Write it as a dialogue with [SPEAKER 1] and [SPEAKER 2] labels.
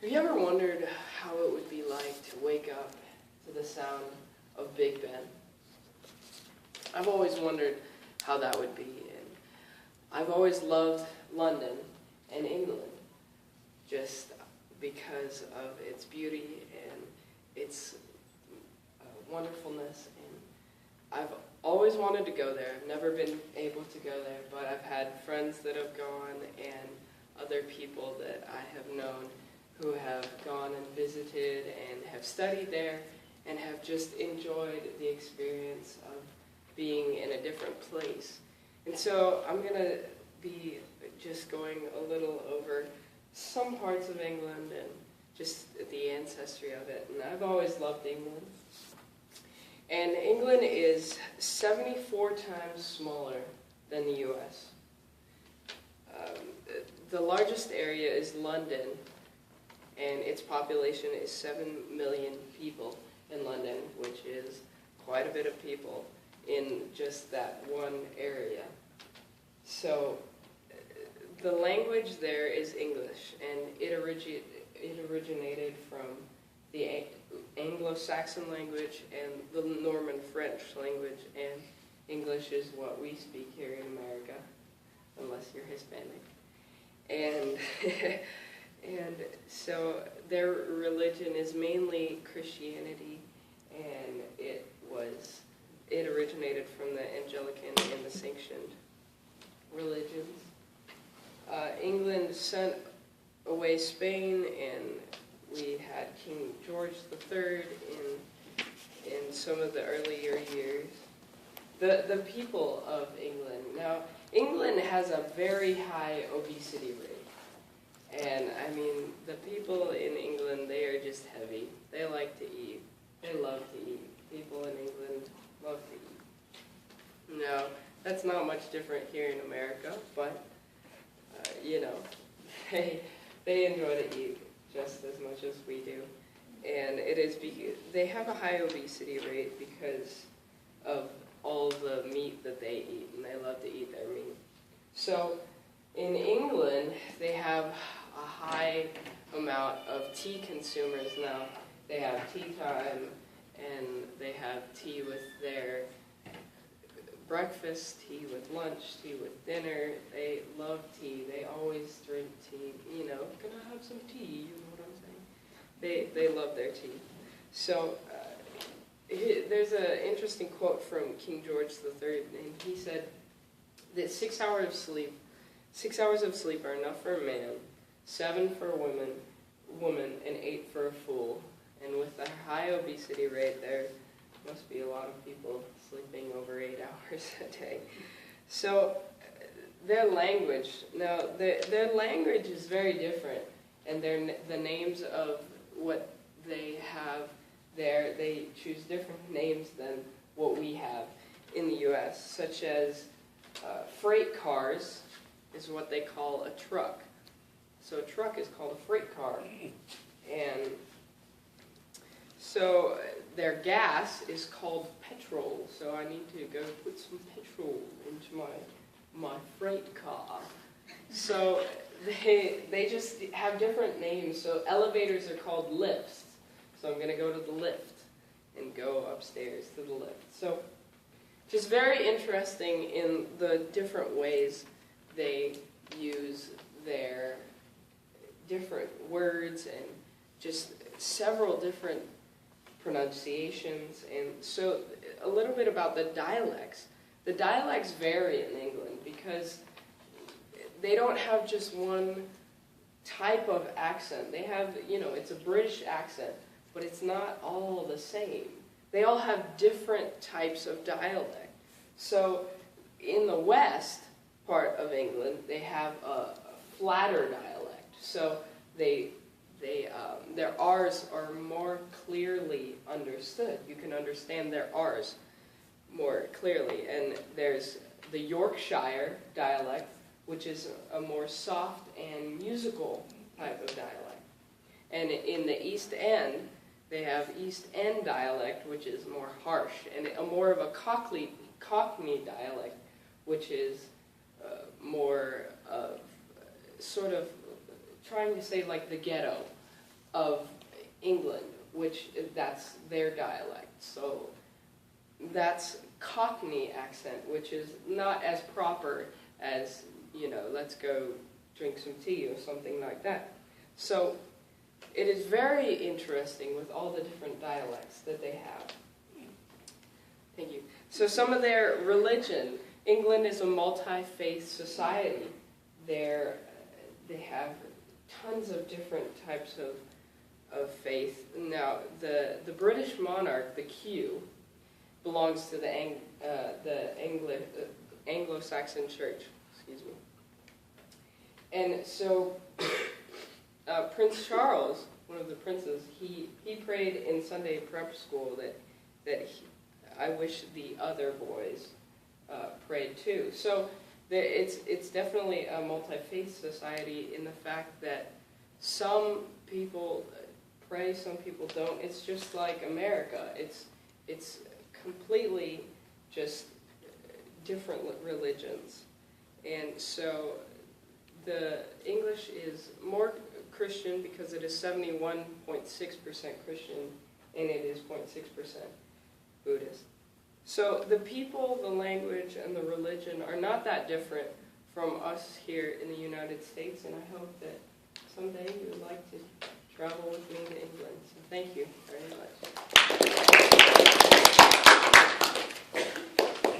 [SPEAKER 1] Have you ever wondered how it would be like to wake up to the sound of Big Ben? I've always wondered how that would be, and I've always loved London and England just because of its beauty and its wonderfulness. And I've always wanted to go there. I've never been able to go there, but I've had friends that have gone and other people that I have known who have gone and visited and have studied there and have just enjoyed the experience of being in a different place. And so I'm going to be just going a little over some parts of England and just the ancestry of it. And I've always loved England. And England is 74 times smaller than the U.S. The largest area is London, and its population is 7 million people in London, which is quite a bit of people in just that one area. So the language there is English, and it originated from the Anglo-Saxon language and the Norman French language, and English is what we speak here in America, unless you're Hispanic. And and so their religion is mainly Christianity, and it originated from the Anglican and the sanctioned religions. England sent away Spain, and we had King George III in some of the earlier years. The people of England. Now, England has a very high obesity rate. And, I mean, the people in England, they are just heavy. They like to eat. They love to eat. People in England love to eat. No, that's not much different here in America, but, they enjoy to eat just as much as we do. And it is they have a high obesity rate because of all the meat that they eat, and they love to eat their meat. So, in England, they have a high amount of tea consumers now. They have tea time, and they have tea with their breakfast, tea with lunch, tea with dinner. They love tea. They always drink tea. Can I have some tea? You know what I'm saying? They love their tea. So there's an interesting quote from King George III, and he said that 6 hours of sleep are enough for a man, 7 for a woman, and 8 for a fool. And with the high obesity rate, there must be a lot of people sleeping over 8 hours a day. So their language is very different, and the names of what they have there, they choose different names than what we have in the U.S., such as freight cars is what they call a truck. So a truck is called a freight car. And so their gas is called petrol. So I need to go put some petrol into my freight car. So they just have different names. So elevators are called lifts. So I'm going to go to the lift and go upstairs to the lift. So just very interesting in the different ways they use their different words and just several different pronunciations. And so a little bit about the dialects. The dialects vary in England because they don't have just one type of accent. They have, it's a British accent, but it's not all the same. They all have different types of dialect. So in the west part of England, they have a flatter dialect. So their R's are more clearly understood. You can understand their R's more clearly. And there's the Yorkshire dialect, which is a more soft and musical type of dialect. And in the East End, they have East End dialect, which is more harsh, and more of a Cockney dialect, which is more of sort of trying to say like the ghetto of England, which that's their dialect. So that's Cockney accent, which is not as proper as, let's go drink some tea or something like that. So it is very interesting with all the different dialects that they have. Thank you. So some of their religion. England is a multi-faith society. They have tons of different types of faith. Now, the British monarch, the Q, belongs to the Anglo-Saxon Church. Excuse me. And so Prince Charles, one of the princes, he prayed in Sunday prep school that I wish the other boys prayed too. So it's definitely a multi-faith society in the fact that some people pray, some people don't. It's just like America. It's completely just different religions. And so the English is more Christian because it is 71.6% Christian and it is 0.6% Buddhist. So the people, the language, and the religion are not that different from us here in the United States, and I hope that someday you would like to travel with me to England. So thank you very much.